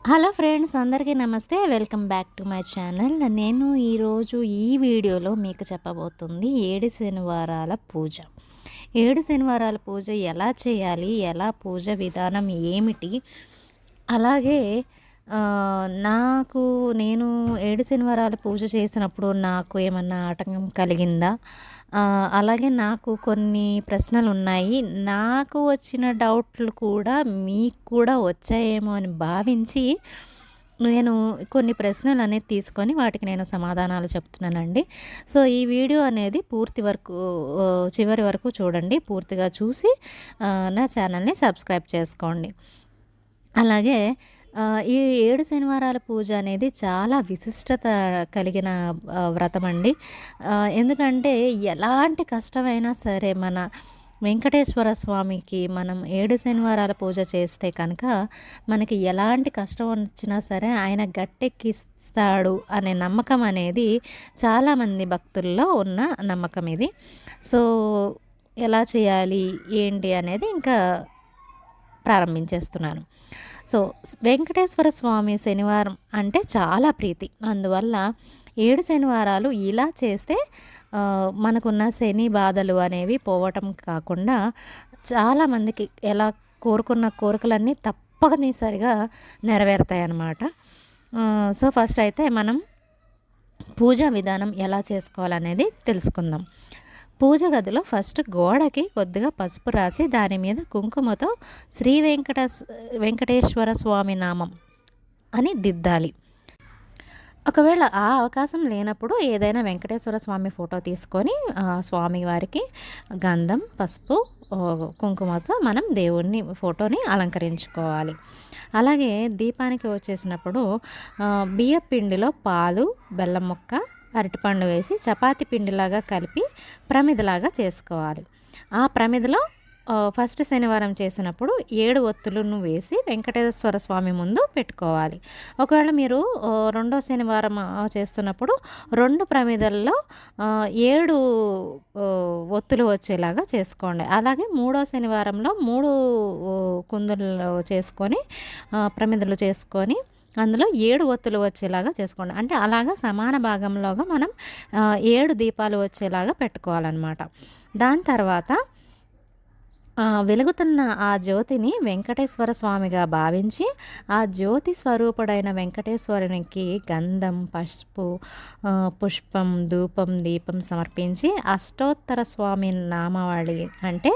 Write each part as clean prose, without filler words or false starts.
Hello friends, అందరికీ నమస్తే. Welcome back to my channel. నేను ఈరోజు ఈ వీడియోలో మీకు చెప్పబోతుంది 7 శనివారాల పూజ. 7 శనివారాల పూజ ఎలా చేయాలి, ఎలా పూజ విధానం ఏమిటి, అలాగే నేను 7 శనివారాల పూజ చేసినప్పుడు నాకు ఏమన్నా ఆటంకం కలిగిందా, అలాగే నాకు కొన్ని ప్రశ్నలున్నాయి. నాకు వచ్చిన డౌట్లు కూడా మీకు కూడా వచ్చాయేమో అని భావించి నేను కొన్ని ప్రశ్నలనేది తీసుకొని వాటికి నేను సమాధానాలు చెప్తున్నానండి. సో, ఈ వీడియో అనేది చివరి వరకు చూడండి. పూర్తిగా చూసి నా ఛానల్‌ని సబ్స్క్రైబ్ చేసుకోండి. అలాగే ఈ 7 శనివారాల పూజ అనేది చాలా విశిష్టత కలిగిన వ్రతమండి. ఎందుకంటే ఎలాంటి కష్టమైనా సరే మన వెంకటేశ్వర స్వామికి మనం 7 శనివారాల పూజ చేస్తే కనుక మనకి ఎలాంటి కష్టం వచ్చినా సరే ఆయన గట్టెక్కిస్తాడు అనే నమ్మకం అనేది చాలామంది భక్తుల్లో ఉన్న నమ్మకం ఇది. సో, ఎలా చేయాలి ఏంటి అనేది ఇంకా ప్రారంభించేస్తున్నాను. సో, వెంకటేశ్వర స్వామి శనివారం అంటే చాలా ప్రీతి. అందువల్ల 7 శనివారాలు ఇలా చేస్తే మనకున్న శని బాధలు అనేవి పోవటం కాకుండా చాలామందికి ఎలా కోరుకున్న కోరికలన్నీ తప్పనిసరిగా నెరవేరుతాయన్నమాట. సో, ఫస్ట్ అయితే మనం పూజా విధానం ఎలా చేసుకోవాలనేది తెలుసుకుందాం. పూజ గదిలో ఫస్ట్ గోడకి కొద్దిగా పసుపు రాసి దాని మీద కుంకుమతో శ్రీ వెంకటేశ్వర స్వామి నామం అని దిద్దాలి. ఒకవేళ ఆ అవకాశం లేనప్పుడు ఏదైనా వెంకటేశ్వర స్వామి ఫోటో తీసుకొని స్వామి వారికి గంధం, పసుపు, కుంకుమతో మనం దేవుణ్ణి ఫోటోని అలంకరించుకోవాలి. అలాగే దీపానికి వచ్చేసినప్పుడు బియ్యం పిండిలో పాలు, బెల్లం ముక్క, అరటిపండు వేసి చపాతీ పిండిలాగా కలిపి ప్రమిదలాగా చేసుకోవాలి. ఆ ప్రమిదలో ఫస్ట్ శనివారం చేసినప్పుడు 7 ఒత్తులను వేసి వెంకటేశ్వర స్వామి ముందు పెట్టుకోవాలి. ఒకవేళ మీరు రెండో శనివారం చేస్తున్నప్పుడు 2 ప్రమిదల్లో 7 ఒత్తులు వచ్చేలాగా చేసుకోండి. అలాగే మూడో శనివారంలో 3 కుందులు చేసుకొని ప్రమిదలు చేసుకొని అందులో 7 ఒత్తులు వచ్చేలాగా చేసుకోండి. అంటే అలాగా సమాన భాగంలోగా మనం 7 దీపాలు వచ్చేలాగా పెట్టుకోవాలన్నమాట. దాని తర్వాత వెలుగుతున్న ఆ జ్యోతిని వెంకటేశ్వర స్వామిగా భావించి ఆ జ్యోతి స్వరూపుడైన వెంకటేశ్వరునికి గంధం, పసుపు, పుష్పం, ధూపం, దీపం సమర్పించి అష్టోత్తర స్వామి నామావళి అంటే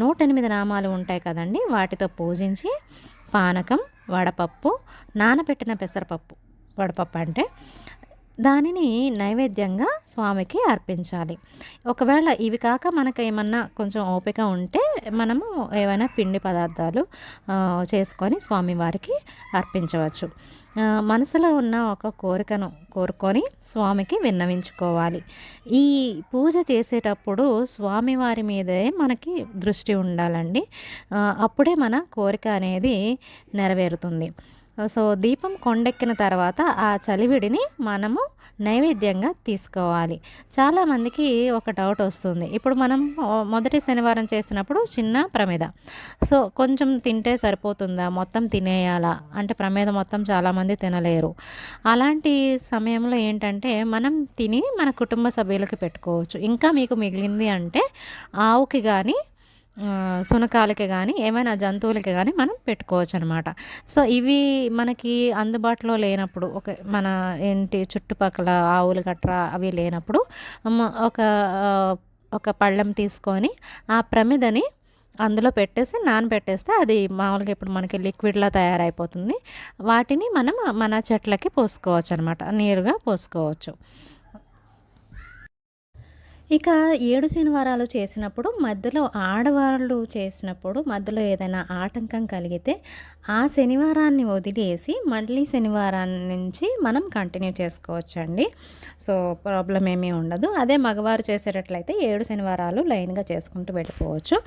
108 నామాలు ఉంటాయి కదండి, వాటితో పూజించి పానకం, వడపప్పు, నానబెట్టిన పెసరపప్పు, వడపప్పు అంటే దానిని నైవేద్యంగా స్వామికి అర్పించాలి. ఒకవేళ ఇవి కాక మనకు ఏమన్నా కొంచెం ఓపిక ఉంటే మనము ఏవైనా పిండి పదార్థాలు చేసుకొని స్వామివారికి అర్పించవచ్చు. మనసులో ఉన్న ఒక కోరికను కోరుకొని స్వామికి విన్నవించుకోవాలి. ఈ పూజ చేసేటప్పుడు స్వామివారి మీదే మనకి దృష్టి ఉండాలండి. అప్పుడే మన కోరిక అనేది నెరవేరుతుంది. సో, దీపం కొండెక్కిన తర్వాత ఆ చలివిడిని మనము నైవేద్యంగా తీసుకోవాలి. చాలామందికి ఒక డౌట్ వస్తుంది. ఇప్పుడు మనం మొదటి శనివారం చేసినప్పుడు చిన్న ప్రమిద. సో, కొంచెం తింటే సరిపోతుందా, మొత్తం తినేయాలా అంటే ప్రమిద మొత్తం చాలామంది తినలేరు. అలాంటి సమయంలో ఏంటంటే మనం తిని మన కుటుంబ సభ్యులకి పెట్టుకోవచ్చు. ఇంకా మీకు మిగిలింది అంటే ఆవుకి కానీ సునకాలకి కానీ ఏమైనా జంతువులకి కానీ మనం పెట్టుకోవచ్చు అనమాట. సో, ఇవి మనకి అందుబాటులో లేనప్పుడు మన ఇంటి చుట్టుపక్కల ఆవులు గట్రా అవి లేనప్పుడు ఒక ఒక పళ్ళెం తీసుకొని ఆ ప్రమిదని అందులో పెట్టేసి నానబెట్టేస్తే అది మామూలుగా ఇప్పుడు మనకి లిక్విడ్లా తయారైపోతుంది. వాటిని మనం మన చెట్లకి పోసుకోవచ్చు అనమాట, నీరుగా పోసుకోవచ్చు. ఇక 7 శనివారాలు చేసినప్పుడు మధ్యలో ఆడవాళ్ళు చేసినప్పుడు మధ్యలో ఏదైనా ఆటంకం కలిగితే ఆ శనివారాన్ని వదిలేసి మళ్ళీ శనివారాన్ని నుంచి మనం కంటిన్యూ చేసుకోవచ్చండి. సో, ప్రాబ్లం ఏమీ ఉండదు. అదే మగవారు చేసేటట్లయితే 7 శనివారాలు లైన్గా చేసుకుంటూ వెళ్ళిపోవచ్చు.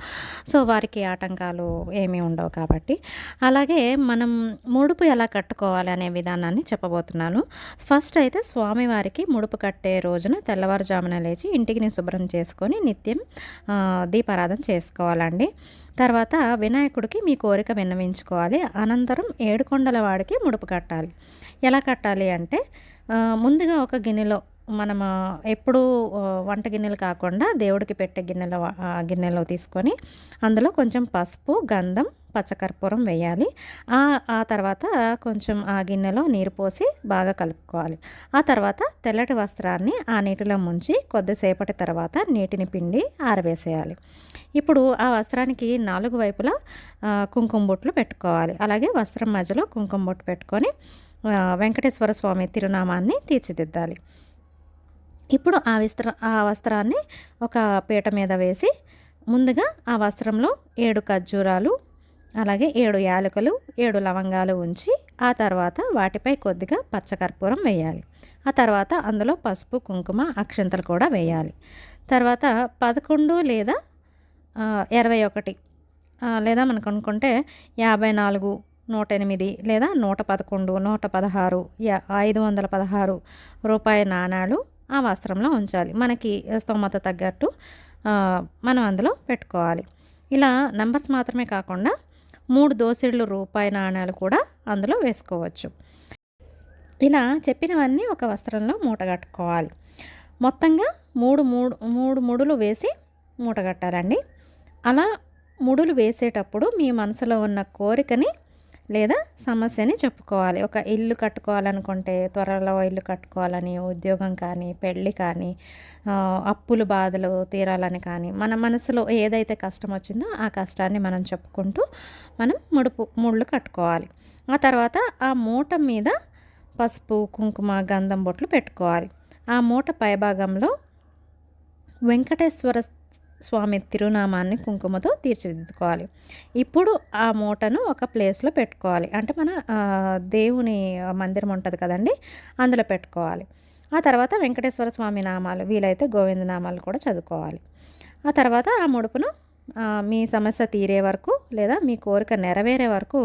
సో, వారికి ఆటంకాలు ఏమీ ఉండవు కాబట్టి. అలాగే మనం ముడుపు ఎలా కట్టుకోవాలి అనే విధానాన్ని చెప్పబోతున్నాను. ఫస్ట్ అయితే స్వామివారికి ముడుపు కట్టే రోజున తెల్లవారుజామున లేచి ఇంటికి శుభ్రం చేసుకొని నిత్యం దీపారాధన చేసుకోవాలండి. తర్వాత వినాయకుడికి మీ కోరిక విన్నవించుకోవాలి. అనంతరం 7 కొండల వాడికి ముడుపు కట్టాలి. ఎలా కట్టాలి అంటే ముందుగా ఒక గిన్నెలో మనం ఎప్పుడూ వంట గిన్నెలు కాకుండా దేవుడికి పెట్టే గిన్నెలో తీసుకొని అందులో కొంచెం పసుపు, గంధం, పచ్చకర్పూరం వేయాలి. ఆ తర్వాత కొంచెం ఆ గిన్నెలో నీరు పోసి బాగా కలుపుకోవాలి. ఆ తర్వాత తెల్లటి వస్త్రాన్ని ఆ నీటిలో ముంచి కొద్దిసేపటి తర్వాత నీటిని పిండి ఆరవేసేయాలి. ఇప్పుడు ఆ వస్త్రానికి 4 వైపులా కుంకుమ బొట్లు పెట్టుకోవాలి. అలాగే వస్త్రం మధ్యలో కుంకుమ బొట్టు పెట్టుకొని వెంకటేశ్వర స్వామి తిరునామాన్ని తీర్చిదిద్దాలి. ఇప్పుడు ఆ వస్త్రాన్ని ఒక పీట మీద వేసి ముందుగా ఆ వస్త్రంలో 7 ఖర్జూరాలు, అలాగే 7 యాలకులు, 7 లవంగాలు ఉంచి ఆ తర్వాత వాటిపై కొద్దిగా పచ్చకర్పూరం వేయాలి. ఆ తర్వాత అందులో పసుపు, కుంకుమ, అక్షంతలు కూడా వేయాలి. తర్వాత 11 లేదా 21 లేదా మనకు అనుకుంటే 54, 108 లేదా 111, 116, 516 రూపాయి నాణాలు ఆ వస్త్రంలో ఉంచాలి. మనకి స్తోమత తగ్గట్టు మనం అందులో పెట్టుకోవాలి. ఇలా నంబర్స్ మాత్రమే కాకుండా 3 దోసెళ్ళు రూపాయి నాణాలు కూడా అందులో వేసుకోవచ్చు. ఇలా చెప్పినవన్నీ ఒక వస్త్రంలో మూటగట్టుకోవాలి. మొత్తంగా 3 ముడులు వేసి మూటగట్టాలండి. అలా ముడులు వేసేటప్పుడు మీ మనసులో ఉన్న కోరికని లేదా సమస్యని చెప్పుకోవాలి. ఒక ఇల్లు కట్టుకోవాలనుకుంటే త్వరలో ఇల్లు కట్టుకోవాలని, ఉద్యోగం కానీ, పెళ్ళి కానీ, అప్పులు బాధలు తీరాలని కానీ, మన మనసులో ఏదైతే కష్టం వచ్చిందో ఆ కష్టాన్ని మనం చెప్పుకుంటూ మనం ముళ్ళు కట్టుకోవాలి. ఆ తర్వాత ఆ మూట మీద పసుపు, కుంకుమ, గంధం బొట్లు పెట్టుకోవాలి. ఆ మూట పైభాగంలో వెంకటేశ్వర స్వామి తిరునామాన్ని కుంకుమతో తీర్చిదిద్దుకోవాలి. ఇప్పుడు ఆ మూటను ఒక ప్లేస్లో పెట్టుకోవాలి. అంటే మన దేవుని మందిరం ఉంటుంది కదండి, అందులో పెట్టుకోవాలి. ఆ తర్వాత వెంకటేశ్వర స్వామి నామాలు, వీలైతే గోవింద నామాలు కూడా చదువుకోవాలి. ఆ తర్వాత ఆ ముడుపును మీ సమస్య తీరే వరకు లేదా మీ కోరిక నెరవేరే వరకు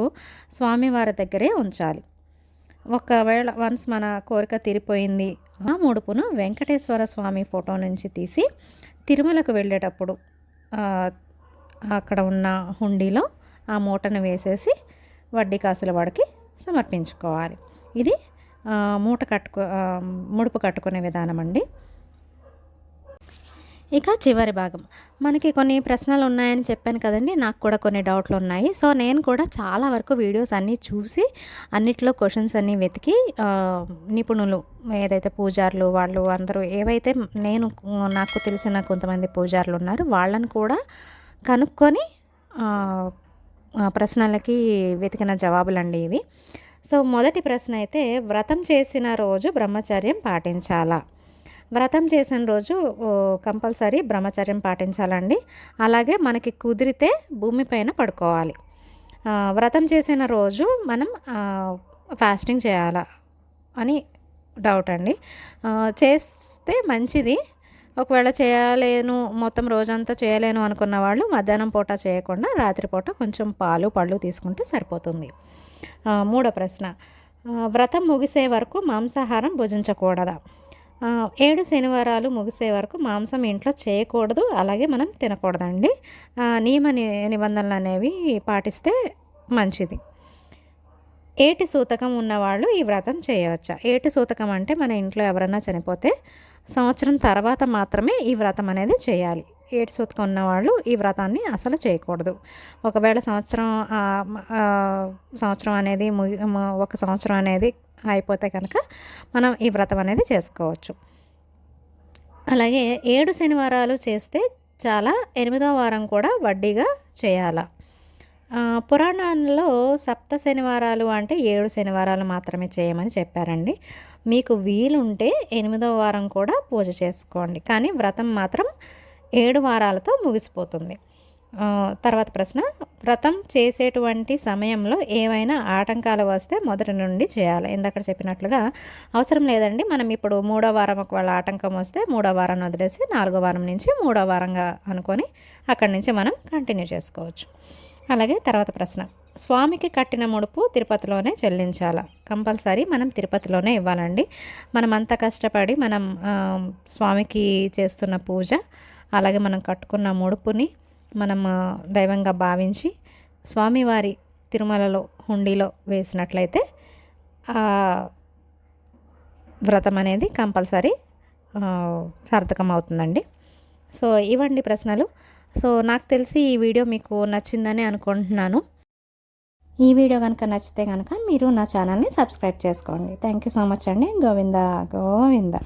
స్వామివారి దగ్గరే ఉంచాలి. ఒకవేళ వన్స్ మన కోరిక తీరిపోయింది, ఆ ముడుపును వెంకటేశ్వర స్వామి ఫోటో నుంచి తీసి తిరుమలకు వెళ్ళేటప్పుడు అక్కడ ఉన్న హుండీలో ఆ మూటను వేసేసి వడ్డీ కాసుల వాడికి సమర్పించుకోవాలి. ఇది ముడుపు కట్టుకునే విధానం అండి. ఇక చివరి భాగం, మనకి కొన్ని ప్రశ్నలు ఉన్నాయని చెప్పాను కదండి, నాకు కూడా కొన్ని డౌట్లు ఉన్నాయి. సో నేను కూడా చాలా వరకు వీడియోస్ అన్నీ చూసి అన్నిట్లో క్వశ్చన్స్ అన్నీ వెతికి నిపుణులు ఏదైతే పూజారులు వాళ్ళు అందరూ ఏవైతే నాకు తెలిసిన కొంతమంది పూజారులు ఉన్నారు వాళ్ళని కూడా కనుక్కొని ప్రశ్నలకి వెతికిన జవాబులండి ఇవి. సో మొదటి ప్రశ్న అయితే, వ్రతం చేసిన రోజు బ్రహ్మచర్యం పాటించాలా? వ్రతం చేసిన రోజు కంపల్సరీ బ్రహ్మచర్యం పాటించాలండి. అలాగే మనకి కుదిరితే భూమిపైన పడుకోవాలి. వ్రతం చేసిన రోజు మనం ఫాస్టింగ్ చేయాలా అని డౌట్ అండి. చేస్తే మంచిది. ఒకవేళ చేయలేను, మొత్తం రోజంతా చేయలేను అనుకున్న వాళ్ళు మధ్యాహ్నం పూట చేయకుండా రాత్రిపూట కొంచెం పాలు, పళ్ళు తీసుకుంటే సరిపోతుంది. మూడో ప్రశ్న, వ్రతం ముగిసే వరకు మాంసాహారం భుజించకూడదా? 7 శనివారాలు ముగిసే వరకు మాంసం ఇంట్లో చేయకూడదు, అలాగే మనం తినకూడదండి. నియమ నిబంధనలు అనేవి పాటిస్తే మంచిది. ఏటి సూతకం ఉన్నవాళ్ళు ఈ వ్రతం చేయవచ్చా? ఏటి సూతకం అంటే మన ఇంట్లో ఎవరైనా చనిపోతే సంవత్సరం తర్వాత మాత్రమే ఈ వ్రతం అనేది చేయాలి. ఏటి సూతకం ఉన్నవాళ్ళు ఈ వ్రతాన్ని అసలు చేయకూడదు. ఒకవేళ సంవత్సరం అనేది ఒక సంవత్సరం అనేది అయిపోతే కనుక మనం ఈ వ్రతం అనేది చేసుకోవచ్చు. అలాగే 7 శనివారాలు చేస్తే చాలా, 8వ వారం కూడా వడ్డీగా చేయాలా? పురాణాల్లో 7 శనివారాలు అంటే 7 శనివారాలు మాత్రమే చేయమని చెప్పారండి. మీకు వీలుంటే 8వ వారం కూడా పూజ చేసుకోండి, కానీ వ్రతం మాత్రం 7 వారాలతో ముగిసిపోతుంది. తర్వాత ప్రశ్న, వ్రతం చేసేటువంటి సమయంలో ఏవైనా ఆటంకాలు వస్తే మొదటి నుండి చేయాలి? ఇందాక చెప్పినట్లుగా అవసరం లేదండి. మనం ఇప్పుడు 3వ వారం ఒకవేళ ఆటంకం వస్తే 3వ వారాన్ని వదిలేసి 4వ వారం నుంచి 3వ వారంగా అనుకొని అక్కడి నుంచి మనం కంటిన్యూ చేసుకోవచ్చు. అలాగే తర్వాత ప్రశ్న, స్వామికి కట్టిన ముడుపు తిరుపతిలోనే చెల్లించాలి. కంపల్సరీ మనం తిరుపతిలోనే ఇవ్వాలండి. మనం అంత కష్టపడి మనం స్వామికి చేస్తున్న పూజ, అలాగే మనం కట్టుకున్న ముడుపుని మనం దైవంగా భావించి స్వామివారి తిరుమలలో హుండీలో వేసినట్లయితే వ్రతం అనేది కంపల్సరీ సార్థకం అవుతుందండి. సో ఇవండి ప్రశ్నలు. సో నాకు తెలిసి ఈ వీడియో మీకు నచ్చిందని అనుకుంటున్నాను. ఈ వీడియో కనుక నచ్చితే కనుక మీరు నా ఛానల్ని సబ్స్క్రైబ్ చేసుకోండి. థ్యాంక్ యూ సో మచ్ అండి. గోవిందా గోవిందా.